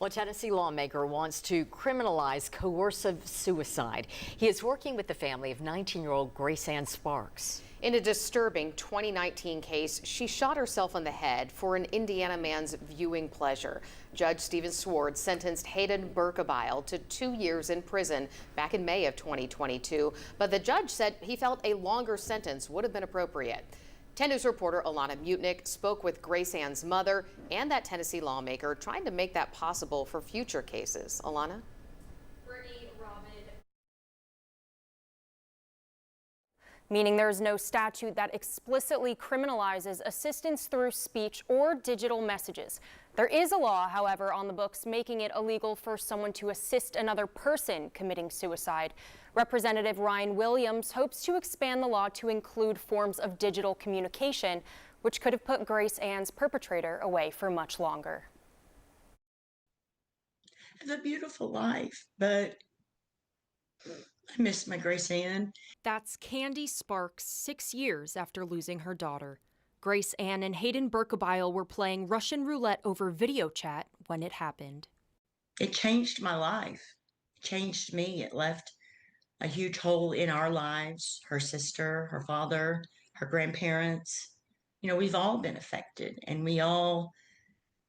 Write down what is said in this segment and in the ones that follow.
Well, a Tennessee lawmaker wants to criminalize coercive suicide. He is working with the family of 19-year-old Grace Ann Sparks. In a disturbing 2019 case, she shot herself in the head for an Indiana man's viewing pleasure. Judge Stephen Swartz sentenced Hayden Burkabile to 2 years in prison back in May of 2022, but the judge said he felt a longer sentence would have been appropriate. 10 News reporter Alana Mutnick spoke with Grace Ann's mother and that Tennessee lawmaker, trying to make that possible for future cases. Alana? Meaning there is no statute that explicitly criminalizes assistance through speech or digital messages. There is a law, however, on the books making it illegal for someone to assist another person committing suicide. Representative Ryan Williams hopes to expand the law to include forms of digital communication, which could have put Grace Ann's perpetrator away for much longer. I have a beautiful life, but I miss my Grace Ann. That's Candy Sparks 6 years after losing her daughter. Grace Ann and Hayden Burkabile were playing Russian roulette over video chat when it happened. It changed my life. It changed me. It left a huge hole in our lives. Her sister, her father, her grandparents. You know, we've all been affected, and we all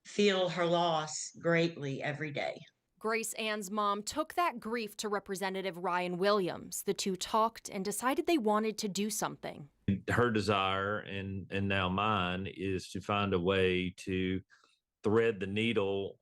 feel her loss greatly every day. Grace Ann's mom took that grief to Representative Ryan Williams. The two talked and decided they wanted to do something. Her desire, and now mine, is to find a way to thread the needle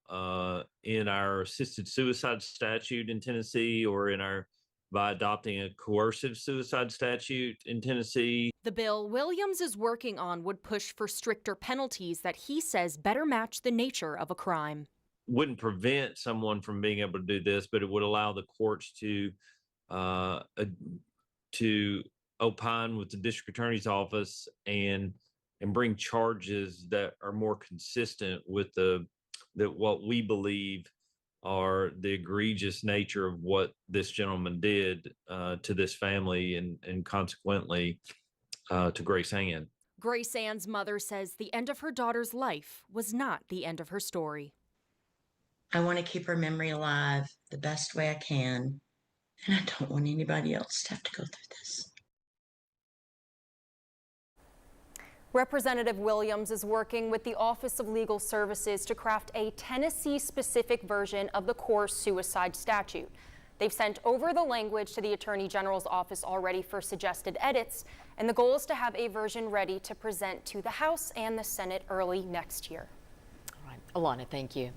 in our assisted suicide statute in Tennessee, or by adopting a coercive suicide statute in Tennessee. The bill Williams is working on would push for stricter penalties that he says better match the nature of a crime. Wouldn't prevent someone from being able to do this, but it would allow the courts to opine with the district attorney's office and bring charges that are more consistent with what we believe are the egregious nature of what this gentleman did to this family and consequently to Grace Ann. Grace Ann's mother says the end of her daughter's life was not the end of her story. I want to keep her memory alive the best way I can, and I don't want anybody else to have to go through this. Representative Williams is working with the Office of Legal Services to craft a Tennessee-specific version of the core suicide statute. They've sent over the language to the Attorney General's office already for suggested edits, and the goal is to have a version ready to present to the House and the Senate early next year. All right, Alana, thank you.